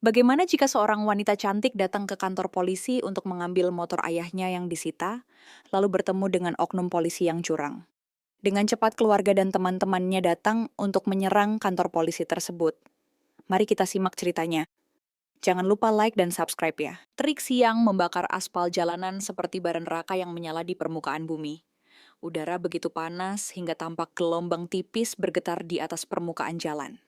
Bagaimana jika seorang wanita cantik datang ke kantor polisi untuk mengambil motor ayahnya yang disita, lalu bertemu dengan oknum polisi yang curang? Dengan cepat keluarga dan teman-temannya datang untuk menyerang kantor polisi tersebut. Mari kita simak ceritanya. Jangan lupa like dan subscribe ya. Terik siang membakar aspal jalanan seperti bara neraka yang menyala di permukaan bumi. Udara begitu panas hingga tampak gelombang tipis bergetar di atas permukaan jalan.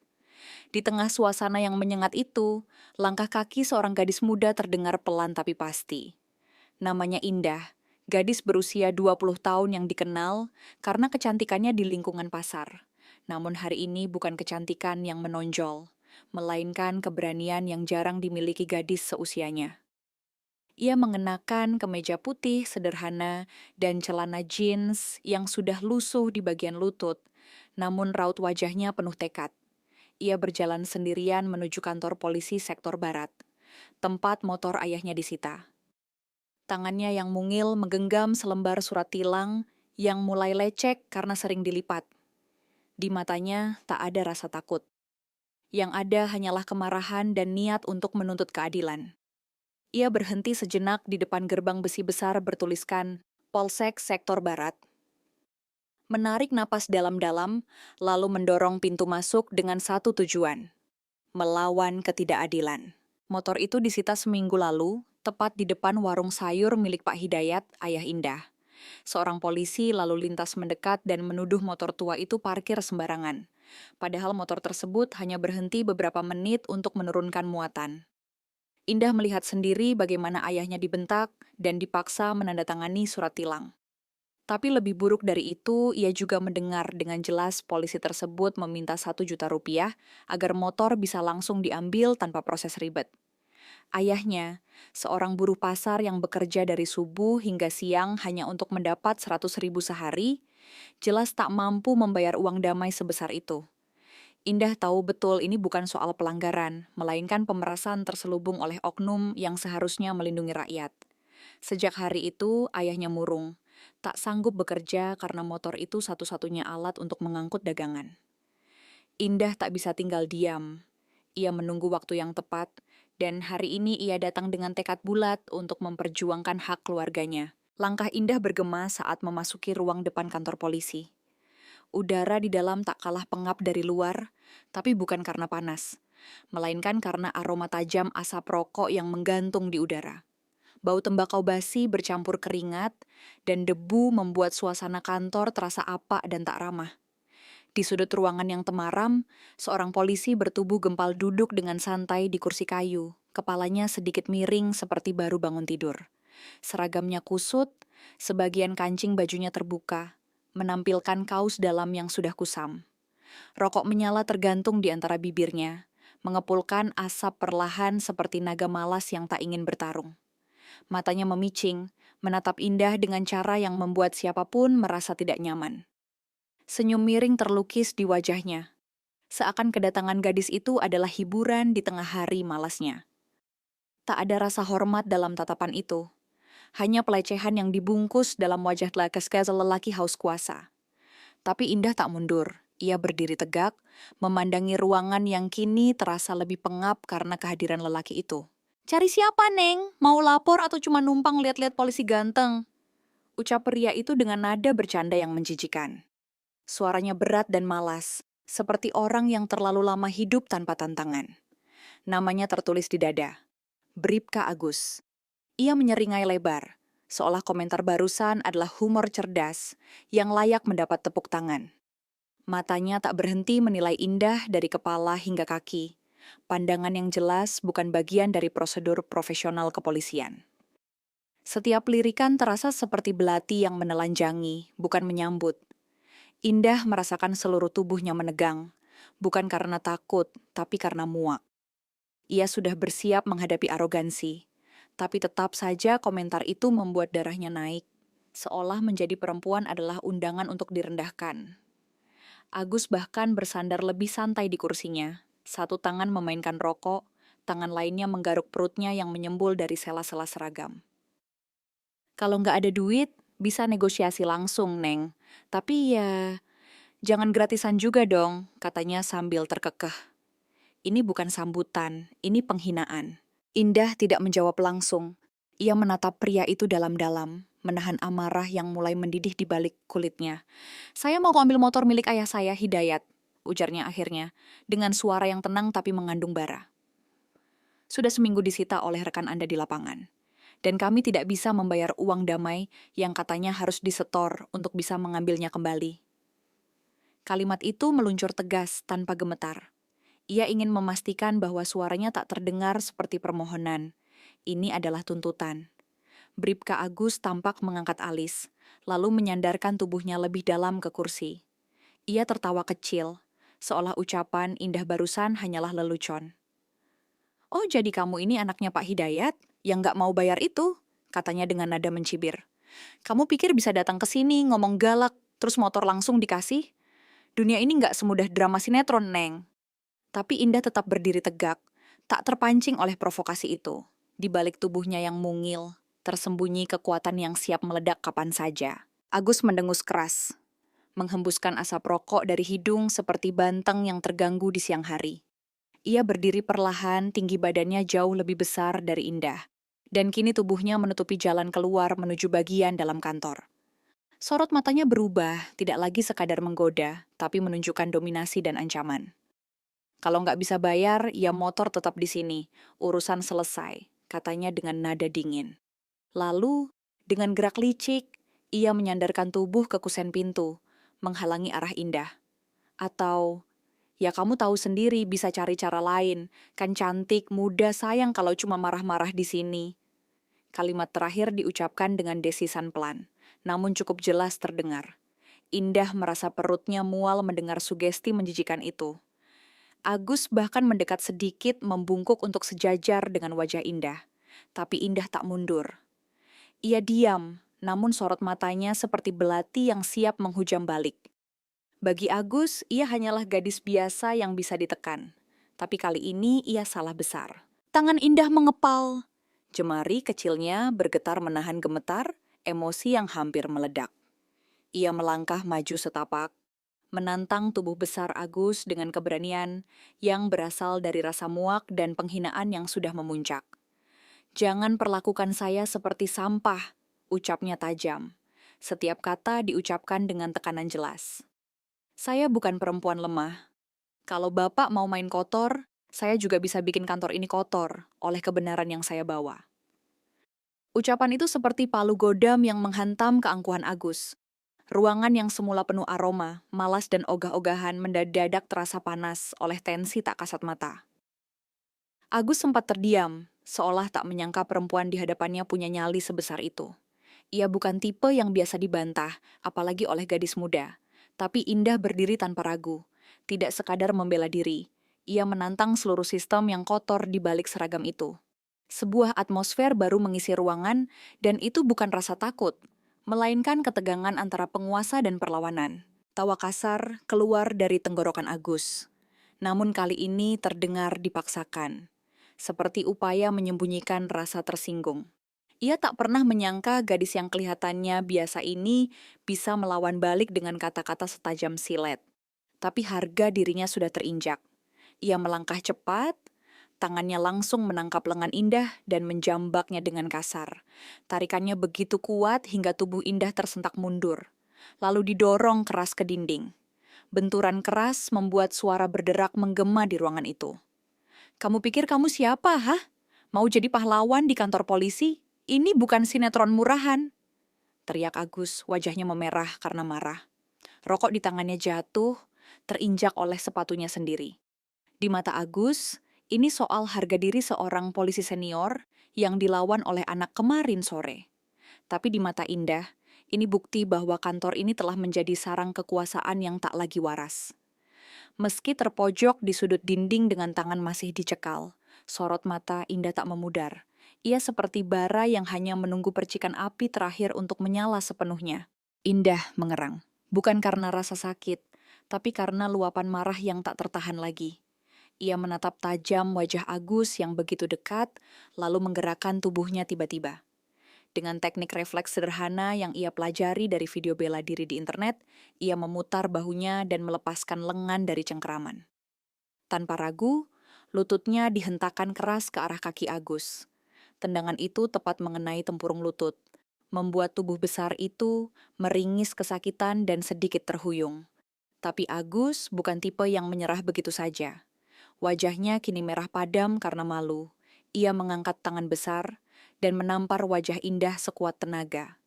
Di tengah suasana yang menyengat itu, langkah kaki seorang gadis muda terdengar pelan tapi pasti. Namanya Indah, gadis berusia 20 tahun yang dikenal karena kecantikannya di lingkungan pasar. Namun hari ini bukan kecantikan yang menonjol, melainkan keberanian yang jarang dimiliki gadis seusianya. Ia mengenakan kemeja putih sederhana dan celana jeans yang sudah lusuh di bagian lutut, namun raut wajahnya penuh tekad. Ia berjalan sendirian menuju kantor polisi sektor barat, tempat motor ayahnya disita. Tangannya yang mungil menggenggam selembar surat tilang yang mulai lecek karena sering dilipat. Di matanya tak ada rasa takut. Yang ada hanyalah kemarahan dan niat untuk menuntut keadilan. Ia berhenti sejenak di depan gerbang besi besar bertuliskan Polsek Sektor Barat. Menarik napas dalam-dalam, lalu mendorong pintu masuk dengan satu tujuan, melawan ketidakadilan. Motor itu disita seminggu lalu, tepat di depan warung sayur milik Pak Hidayat, ayah Indah. Seorang polisi lalu lintas mendekat dan menuduh motor tua itu parkir sembarangan. Padahal motor tersebut hanya berhenti beberapa menit untuk menurunkan muatan. Indah melihat sendiri bagaimana ayahnya dibentak dan dipaksa menandatangani surat tilang. Tapi lebih buruk dari itu, ia juga mendengar dengan jelas polisi tersebut meminta 1 juta rupiah agar motor bisa langsung diambil tanpa proses ribet. Ayahnya, seorang buruh pasar yang bekerja dari subuh hingga siang hanya untuk mendapat 100 ribu sehari, jelas tak mampu membayar uang damai sebesar itu. Indah tahu betul ini bukan soal pelanggaran, melainkan pemerasan terselubung oleh oknum yang seharusnya melindungi rakyat. Sejak hari itu, ayahnya murung. Tak sanggup bekerja karena motor itu satu-satunya alat untuk mengangkut dagangan. Indah tak bisa tinggal diam. Ia menunggu waktu yang tepat, dan hari ini ia datang dengan tekad bulat untuk memperjuangkan hak keluarganya. Langkah Indah bergema saat memasuki ruang depan kantor polisi. Udara di dalam tak kalah pengap dari luar, tapi bukan karena panas, melainkan karena aroma tajam asap rokok yang menggantung di udara. Bau tembakau basi bercampur keringat, dan debu membuat suasana kantor terasa apak dan tak ramah. Di sudut ruangan yang temaram, seorang polisi bertubuh gempal duduk dengan santai di kursi kayu, kepalanya sedikit miring seperti baru bangun tidur. Seragamnya kusut, sebagian kancing bajunya terbuka, menampilkan kaos dalam yang sudah kusam. Rokok menyala tergantung di antara bibirnya, mengepulkan asap perlahan seperti naga malas yang tak ingin bertarung. Matanya memicing, menatap Indah dengan cara yang membuat siapapun merasa tidak nyaman. Senyum miring terlukis di wajahnya. Seakan kedatangan gadis itu adalah hiburan di tengah hari malasnya. Tak ada rasa hormat dalam tatapan itu. Hanya pelecehan yang dibungkus dalam wajah lekes lelaki haus kuasa. Tapi Indah tak mundur. Ia berdiri tegak, memandangi ruangan yang kini terasa lebih pengap karena kehadiran lelaki itu. "Cari siapa, Neng? Mau lapor atau cuma numpang lihat-lihat polisi ganteng?" Ucap pria itu dengan nada bercanda yang menjijikan. Suaranya berat dan malas, seperti orang yang terlalu lama hidup tanpa tantangan. Namanya tertulis di dada, Bribka Agus. Ia menyeringai lebar, seolah komentar barusan adalah humor cerdas yang layak mendapat tepuk tangan. Matanya tak berhenti menilai Indah dari kepala hingga kaki. Pandangan yang jelas bukan bagian dari prosedur profesional kepolisian. Setiap lirikan terasa seperti belati yang menelanjangi, bukan menyambut. Indah merasakan seluruh tubuhnya menegang, bukan karena takut, tapi karena muak. Ia sudah bersiap menghadapi arogansi, tapi tetap saja komentar itu membuat darahnya naik, seolah menjadi perempuan adalah undangan untuk direndahkan. Agus bahkan bersandar lebih santai di kursinya, satu tangan memainkan rokok, tangan lainnya menggaruk perutnya yang menyembul dari sela-sela seragam. "Kalau nggak ada duit, bisa negosiasi langsung, Neng. Tapi ya, jangan gratisan juga dong," katanya sambil terkekeh. Ini bukan sambutan, ini penghinaan. Indah tidak menjawab langsung. Ia menatap pria itu dalam-dalam, menahan amarah yang mulai mendidih di balik kulitnya. Saya mau ambil motor milik ayah saya, Hidayat, ujarnya akhirnya, dengan suara yang tenang tapi mengandung bara. Sudah seminggu disita oleh rekan Anda di lapangan. Dan kami tidak bisa membayar uang damai yang katanya harus disetor untuk bisa mengambilnya kembali. Kalimat itu meluncur tegas tanpa gemetar. Ia ingin memastikan bahwa suaranya tak terdengar seperti permohonan. Ini adalah tuntutan. Bribka Agus tampak mengangkat alis, lalu menyandarkan tubuhnya lebih dalam ke kursi. Ia tertawa kecil, seolah ucapan indah barusan hanyalah lelucon. "Oh, jadi kamu ini anaknya Pak Hidayat yang nggak mau bayar itu?" katanya dengan nada mencibir. "Kamu pikir bisa datang ke sini, ngomong galak, terus motor langsung dikasih? Dunia ini nggak semudah drama sinetron, Neng." Tapi Indah tetap berdiri tegak, tak terpancing oleh provokasi itu. Di balik tubuhnya yang mungil, tersembunyi kekuatan yang siap meledak kapan saja. Agus mendengus keras, menghembuskan asap rokok dari hidung seperti banteng yang terganggu di siang hari. Ia berdiri perlahan, tinggi badannya jauh lebih besar dari Indah. Dan kini tubuhnya menutupi jalan keluar menuju bagian dalam kantor. Sorot matanya berubah, tidak lagi sekadar menggoda, tapi menunjukkan dominasi dan ancaman. "Kalau nggak bisa bayar, ya motor tetap di sini. Urusan selesai," katanya dengan nada dingin. Lalu, dengan gerak licik, ia menyandarkan tubuh ke kusen pintu, menghalangi arah Indah. Atau, "Ya kamu tahu sendiri bisa cari cara lain. Kan cantik, muda, sayang kalau cuma marah-marah di sini." Kalimat terakhir diucapkan dengan desisan pelan, namun cukup jelas terdengar. Indah merasa perutnya mual mendengar sugesti menjijikan itu. Agus bahkan mendekat sedikit membungkuk untuk sejajar dengan wajah Indah. Tapi Indah tak mundur. Ia diam, namun sorot matanya seperti belati yang siap menghujam balik. Bagi Agus, ia hanyalah gadis biasa yang bisa ditekan. Tapi kali ini ia salah besar. Tangan Indah mengepal. Jemari kecilnya bergetar menahan gemetar, emosi yang hampir meledak. Ia melangkah maju setapak, menantang tubuh besar Agus dengan keberanian yang berasal dari rasa muak dan penghinaan yang sudah memuncak. "Jangan perlakukan saya seperti sampah," ucapnya tajam. Setiap kata diucapkan dengan tekanan jelas. "Saya bukan perempuan lemah. Kalau Bapak mau main kotor, saya juga bisa bikin kantor ini kotor oleh kebenaran yang saya bawa." Ucapan itu seperti palu godam yang menghantam keangkuhan Agus. Ruangan yang semula penuh aroma, malas dan ogah-ogahan mendadak terasa panas oleh tensi tak kasat mata. Agus sempat terdiam, seolah tak menyangka perempuan di hadapannya punya nyali sebesar itu. Ia bukan tipe yang biasa dibantah, apalagi oleh gadis muda. Tapi Indah berdiri tanpa ragu, tidak sekadar membela diri. Ia menantang seluruh sistem yang kotor di balik seragam itu. Sebuah atmosfer baru mengisi ruangan, dan itu bukan rasa takut, melainkan ketegangan antara penguasa dan perlawanan. Tawa kasar keluar dari tenggorokan Agus. Namun kali ini terdengar dipaksakan, seperti upaya menyembunyikan rasa tersinggung. Ia tak pernah menyangka gadis yang kelihatannya biasa ini bisa melawan balik dengan kata-kata setajam silet. Tapi harga dirinya sudah terinjak. Ia melangkah cepat, tangannya langsung menangkap lengan Indah dan menjambaknya dengan kasar. Tarikannya begitu kuat hingga tubuh Indah tersentak mundur, lalu didorong keras ke dinding. Benturan keras membuat suara berderak menggema di ruangan itu. "Kamu pikir kamu siapa, hah? Mau jadi pahlawan di kantor polisi? Ini bukan sinetron murahan," teriak Agus, wajahnya memerah karena marah. Rokok di tangannya jatuh, terinjak oleh sepatunya sendiri. Di mata Agus, ini soal harga diri seorang polisi senior yang dilawan oleh anak kemarin sore. Tapi di mata Indah, ini bukti bahwa kantor ini telah menjadi sarang kekuasaan yang tak lagi waras. Meski terpojok di sudut dinding dengan tangan masih dicekal, sorot mata Indah tak memudar. Ia seperti bara yang hanya menunggu percikan api terakhir untuk menyala sepenuhnya. Indah mengerang, bukan karena rasa sakit, tapi karena luapan marah yang tak tertahan lagi. Ia menatap tajam wajah Agus yang begitu dekat, lalu menggerakkan tubuhnya tiba-tiba. Dengan teknik refleks sederhana yang ia pelajari dari video bela diri di internet, ia memutar bahunya dan melepaskan lengan dari cengkeraman. Tanpa ragu, Lututnya dihentakkan keras ke arah kaki Agus. Tendangan itu tepat mengenai tempurung lutut, membuat tubuh besar itu meringis kesakitan dan sedikit terhuyung. Tapi Agus bukan tipe yang menyerah begitu saja. Wajahnya kini merah padam karena malu. Ia mengangkat tangan besar dan menampar wajah Indah sekuat tenaga.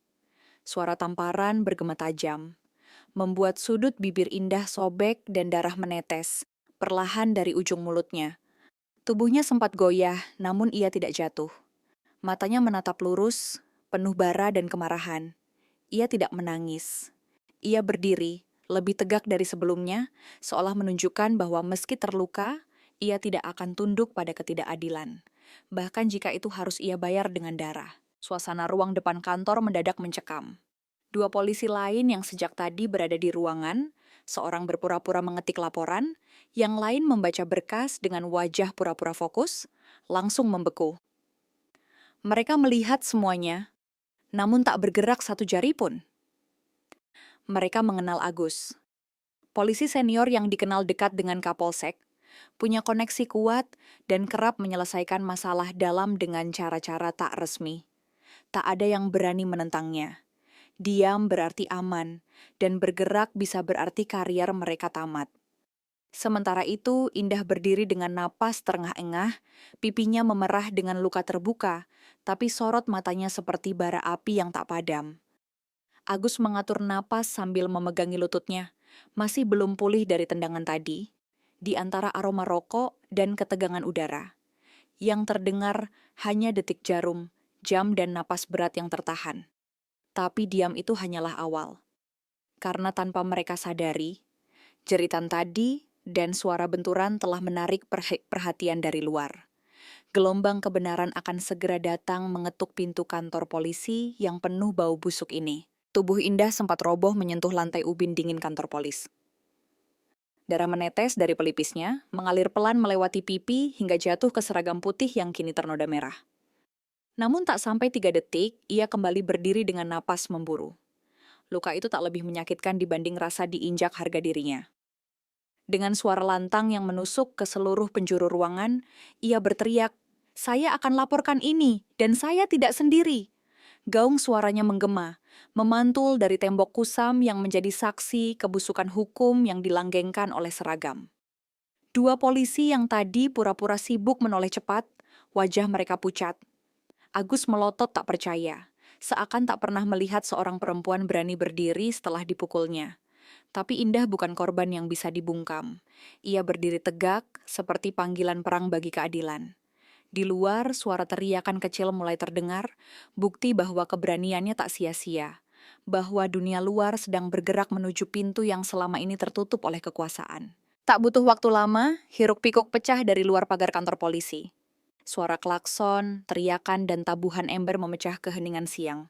Suara tamparan bergema tajam, membuat sudut bibir Indah sobek dan darah menetes, perlahan dari ujung mulutnya. Tubuhnya sempat goyah, namun ia tidak jatuh. Matanya menatap lurus, penuh bara dan kemarahan. Ia tidak menangis. Ia berdiri, lebih tegak dari sebelumnya, seolah menunjukkan bahwa meski terluka, ia tidak akan tunduk pada ketidakadilan. Bahkan jika itu harus ia bayar dengan darah. Suasana ruang depan kantor mendadak mencekam. Dua polisi lain yang sejak tadi berada di ruangan, seorang berpura-pura mengetik laporan, yang lain membaca berkas dengan wajah pura-pura fokus, langsung membeku. Mereka melihat semuanya, namun tak bergerak satu jari pun. Mereka mengenal Agus. Polisi senior yang dikenal dekat dengan Kapolsek, punya koneksi kuat dan kerap menyelesaikan masalah dalam dengan cara-cara tak resmi. Tak ada yang berani menentangnya. Diam berarti aman, dan bergerak bisa berarti karier mereka tamat. Sementara itu, Indah berdiri dengan napas terengah-engah, pipinya memerah dengan luka terbuka, tapi sorot matanya seperti bara api yang tak padam. Agus mengatur napas sambil memegangi lututnya, masih belum pulih dari tendangan tadi, di antara aroma rokok dan ketegangan udara. Yang terdengar hanya detik jarum, jam dan napas berat yang tertahan. Tapi diam itu hanyalah awal. Karena tanpa mereka sadari, jeritan tadi dan suara benturan telah menarik perhatian dari luar. Gelombang kebenaran akan segera datang mengetuk pintu kantor polisi yang penuh bau busuk ini. Tubuh Indah sempat roboh menyentuh lantai ubin dingin kantor polis. Darah menetes dari pelipisnya, mengalir pelan melewati pipi hingga jatuh ke seragam putih yang kini ternoda merah. Namun tak sampai 3 detik, ia kembali berdiri dengan napas memburu. Luka itu tak lebih menyakitkan dibanding rasa diinjak harga dirinya. Dengan suara lantang yang menusuk ke seluruh penjuru ruangan, ia berteriak, "Saya akan laporkan ini, dan saya tidak sendiri." Gaung suaranya menggema, memantul dari tembok kusam yang menjadi saksi kebusukan hukum yang dilanggengkan oleh seragam. Dua polisi yang tadi pura-pura sibuk menoleh cepat, wajah mereka pucat. Agus melotot tak percaya, seakan tak pernah melihat seorang perempuan berani berdiri setelah dipukulnya. Tapi Indah bukan korban yang bisa dibungkam. Ia berdiri tegak, seperti panggilan perang bagi keadilan. Di luar, suara teriakan kecil mulai terdengar, bukti bahwa keberaniannya tak sia-sia, bahwa dunia luar sedang bergerak menuju pintu yang selama ini tertutup oleh kekuasaan. Tak butuh waktu lama, hiruk-pikuk pecah dari luar pagar kantor polisi. Suara klakson, teriakan, dan tabuhan ember memecah keheningan siang.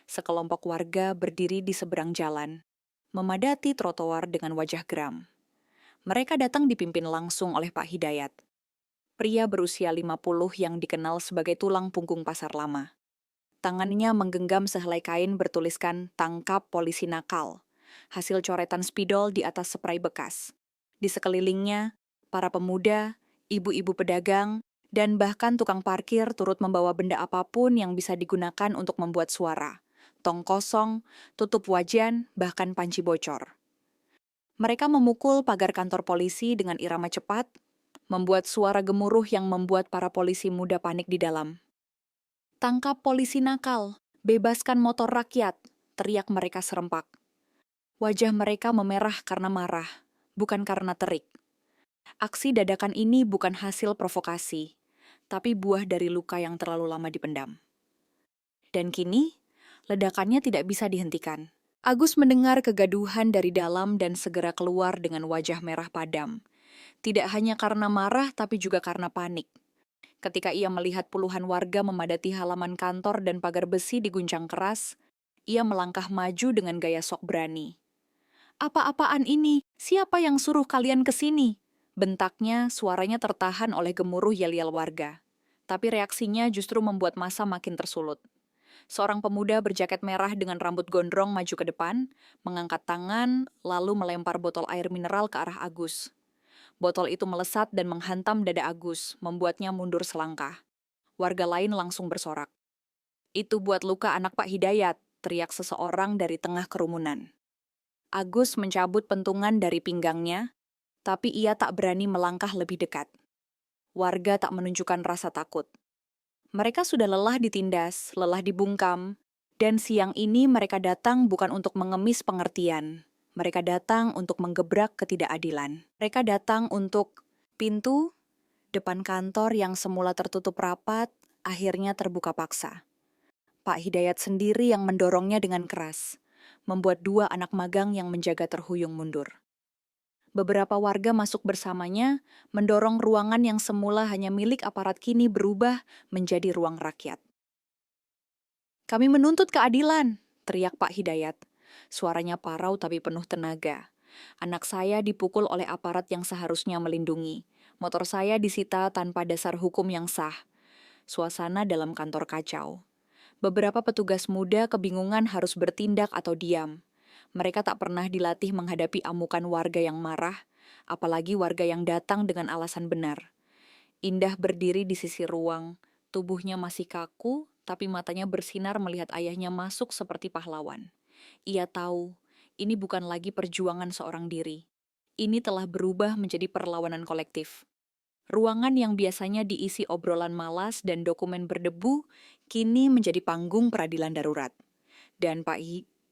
Sekelompok warga berdiri di seberang jalan, memadati trotoar dengan wajah geram. Mereka datang dipimpin langsung oleh Pak Hidayat, pria berusia 50 yang dikenal sebagai tulang punggung pasar lama. Tangannya menggenggam sehelai kain bertuliskan "Tangkap Polisi Nakal", hasil coretan spidol di atas spray bekas. Di sekelilingnya, para pemuda, ibu-ibu pedagang, dan bahkan tukang parkir turut membawa benda apapun yang bisa digunakan untuk membuat suara. Tong kosong, tutup wajan, bahkan panci bocor. Mereka memukul pagar kantor polisi dengan irama cepat, membuat suara gemuruh yang membuat para polisi muda panik di dalam. "Tangkap polisi nakal, bebaskan motor rakyat," teriak mereka serempak. Wajah mereka memerah karena marah, bukan karena terik. Aksi dadakan ini bukan hasil provokasi, tapi buah dari luka yang terlalu lama dipendam. Dan kini, ledakannya tidak bisa dihentikan. Agus mendengar kegaduhan dari dalam dan segera keluar dengan wajah merah padam. Tidak hanya karena marah, tapi juga karena panik. Ketika ia melihat puluhan warga memadati halaman kantor dan pagar besi diguncang keras, ia melangkah maju dengan gaya sok berani. "Apa-apaan ini? Siapa yang suruh kalian ke sini?" Bentaknya, suaranya tertahan oleh gemuruh yel-yel warga. Tapi reaksinya justru membuat massa makin tersulut. Seorang pemuda berjaket merah dengan rambut gondrong maju ke depan, mengangkat tangan, lalu melempar botol air mineral ke arah Agus. Botol itu melesat dan menghantam dada Agus, membuatnya mundur selangkah. Warga lain langsung bersorak. "Itu buat luka anak Pak Hidayat," teriak seseorang dari tengah kerumunan. Agus mencabut pentungan dari pinggangnya, tapi ia tak berani melangkah lebih dekat. Warga tak menunjukkan rasa takut. Mereka sudah lelah ditindas, lelah dibungkam, dan siang ini mereka datang bukan untuk mengemis pengertian. Mereka datang untuk menggebrak ketidakadilan. Mereka datang untuk pintu depan kantor yang semula tertutup rapat, akhirnya terbuka paksa. Pak Hidayat sendiri yang mendorongnya dengan keras, membuat dua anak magang yang menjaga terhuyung mundur. Beberapa warga masuk bersamanya, mendorong ruangan yang semula hanya milik aparat kini berubah menjadi ruang rakyat. "Kami menuntut keadilan," teriak Pak Hidayat. Suaranya parau tapi penuh tenaga. "Anak saya dipukul oleh aparat yang seharusnya melindungi. Motor saya disita tanpa dasar hukum yang sah." Suasana dalam kantor kacau. Beberapa petugas muda kebingungan harus bertindak atau diam. Mereka tak pernah dilatih menghadapi amukan warga yang marah, apalagi warga yang datang dengan alasan benar. Indah berdiri di sisi ruang, tubuhnya masih kaku, tapi matanya bersinar melihat ayahnya masuk seperti pahlawan. Ia tahu, ini bukan lagi perjuangan seorang diri. Ini telah berubah menjadi perlawanan kolektif. Ruangan yang biasanya diisi obrolan malas dan dokumen berdebu, kini menjadi panggung peradilan darurat. Dan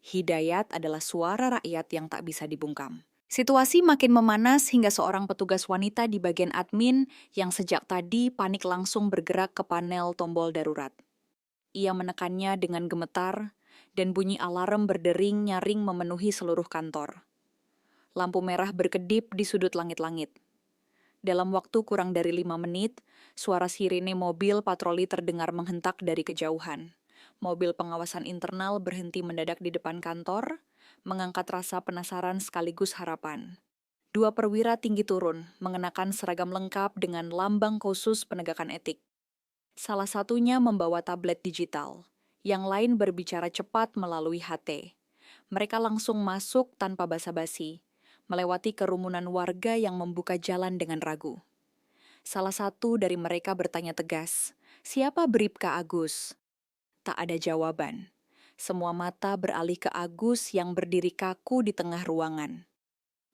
Hidayat adalah suara rakyat yang tak bisa dibungkam. Situasi makin memanas hingga seorang petugas wanita di bagian admin yang sejak tadi panik langsung bergerak ke panel tombol darurat. Ia menekannya dengan gemetar, dan bunyi alarm berdering nyaring memenuhi seluruh kantor. Lampu merah berkedip di sudut langit-langit. Dalam waktu kurang dari 5 menit, suara sirene mobil patroli terdengar menghentak dari kejauhan. Mobil pengawasan internal berhenti mendadak di depan kantor, mengangkat rasa penasaran sekaligus harapan. Dua perwira tinggi turun, mengenakan seragam lengkap dengan lambang khusus penegakan etik. Salah satunya membawa tablet digital, yang lain berbicara cepat melalui HT. Mereka langsung masuk tanpa basa-basi, melewati kerumunan warga yang membuka jalan dengan ragu. Salah satu dari mereka bertanya tegas, "Siapa Bribka Agus?" Tak ada jawaban. Semua mata beralih ke Agus yang berdiri kaku di tengah ruangan.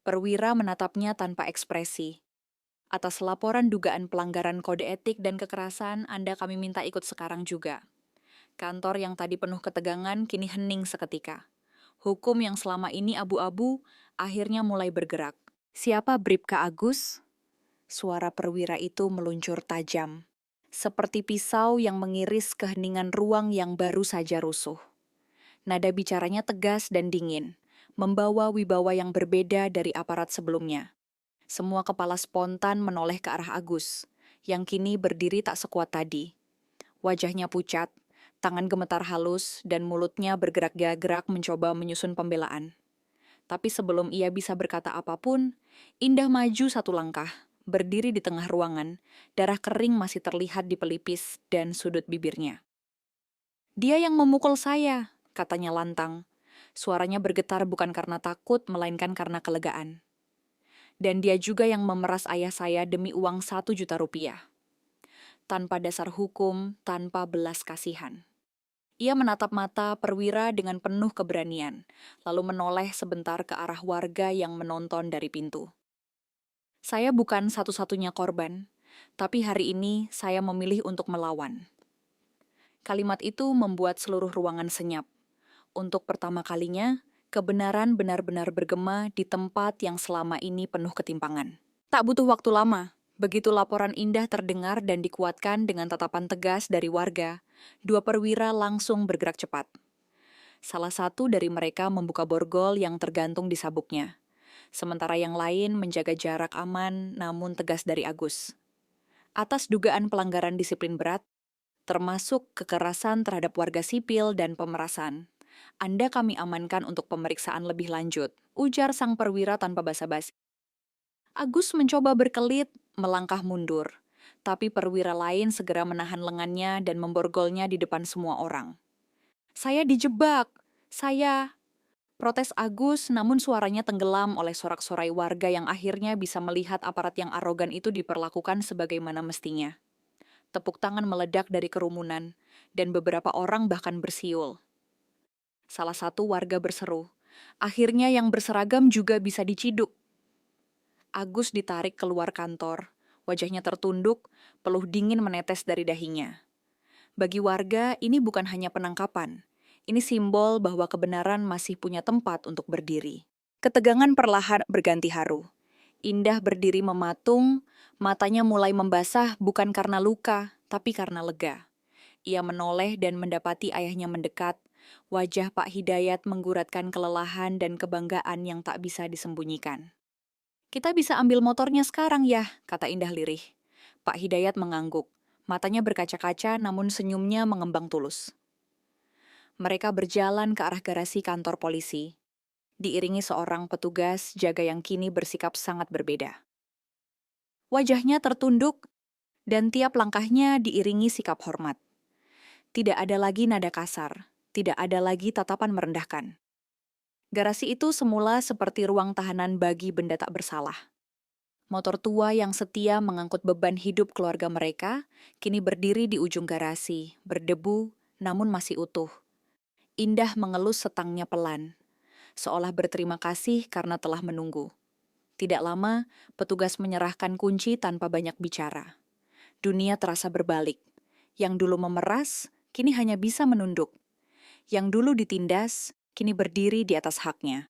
Perwira menatapnya tanpa ekspresi. "Atas laporan dugaan pelanggaran kode etik dan kekerasan, Anda kami minta ikut sekarang juga." Kantor yang tadi penuh ketegangan kini hening seketika. Hukum yang selama ini abu-abu akhirnya mulai bergerak. "Siapa Bribka Agus?" Suara perwira itu meluncur tajam, seperti pisau yang mengiris keheningan ruang yang baru saja rusuh. Nada bicaranya tegas dan dingin, membawa wibawa yang berbeda dari aparat sebelumnya. Semua kepala spontan menoleh ke arah Agus, yang kini berdiri tak sekuat tadi. Wajahnya pucat, tangan gemetar halus, dan mulutnya bergerak-gerak mencoba menyusun pembelaan. Tapi sebelum ia bisa berkata apapun, Indah maju satu langkah, berdiri di tengah ruangan, darah kering masih terlihat di pelipis dan sudut bibirnya. "Dia yang memukul saya," katanya lantang. Suaranya bergetar bukan karena takut, melainkan karena kelegaan. "Dan dia juga yang memeras ayah saya demi uang 1 juta rupiah. Tanpa dasar hukum, tanpa belas kasihan." Ia menatap mata perwira dengan penuh keberanian, lalu menoleh sebentar ke arah warga yang menonton dari pintu. "Saya bukan satu-satunya korban, tapi hari ini saya memilih untuk melawan." Kalimat itu membuat seluruh ruangan senyap. Untuk pertama kalinya, kebenaran benar-benar bergema di tempat yang selama ini penuh ketimpangan. Tak butuh waktu lama, begitu laporan Indah terdengar dan dikuatkan dengan tatapan tegas dari warga, dua perwira langsung bergerak cepat. Salah satu dari mereka membuka borgol yang tergantung di sabuknya, sementara yang lain menjaga jarak aman namun tegas dari Agus. Atas dugaan pelanggaran disiplin berat, termasuk kekerasan terhadap warga sipil dan pemerasan, Anda kami amankan untuk pemeriksaan lebih lanjut, ujar sang perwira tanpa basa-basi. Agus mencoba berkelit, melangkah mundur, tapi perwira lain segera menahan lengannya dan memborgolnya di depan semua orang. "Saya dijebak, saya..." Protes Agus, namun suaranya tenggelam oleh sorak-sorai warga yang akhirnya bisa melihat aparat yang arogan itu diperlakukan sebagaimana mestinya. Tepuk tangan meledak dari kerumunan, dan beberapa orang bahkan bersiul. Salah satu warga berseru, akhirnya yang berseragam juga bisa diciduk. Agus ditarik keluar kantor, wajahnya tertunduk, peluh dingin menetes dari dahinya. Bagi warga, ini bukan hanya penangkapan. Ini simbol bahwa kebenaran masih punya tempat untuk berdiri. Ketegangan perlahan berganti haru. Indah berdiri mematung, matanya mulai membasah bukan karena luka, tapi karena lega. Ia menoleh dan mendapati ayahnya mendekat. Wajah Pak Hidayat mengguratkan kelelahan dan kebanggaan yang tak bisa disembunyikan. Kita bisa ambil motornya sekarang ya, kata Indah lirih. Pak Hidayat mengangguk. Matanya berkaca-kaca namun senyumnya mengembang tulus. Mereka berjalan ke arah garasi kantor polisi, diiringi seorang petugas jaga yang kini bersikap sangat berbeda. Wajahnya tertunduk, dan tiap langkahnya diiringi sikap hormat. Tidak ada lagi nada kasar, tidak ada lagi tatapan merendahkan. Garasi itu semula seperti ruang tahanan bagi benda tak bersalah. Motor tua yang setia mengangkut beban hidup keluarga mereka, kini berdiri di ujung garasi, berdebu, namun masih utuh. Indah mengelus setangnya pelan, seolah berterima kasih karena telah menunggu. Tidak lama, petugas menyerahkan kunci tanpa banyak bicara. Dunia terasa berbalik. Yang dulu memeras, kini hanya bisa menunduk. Yang dulu ditindas, kini berdiri di atas haknya.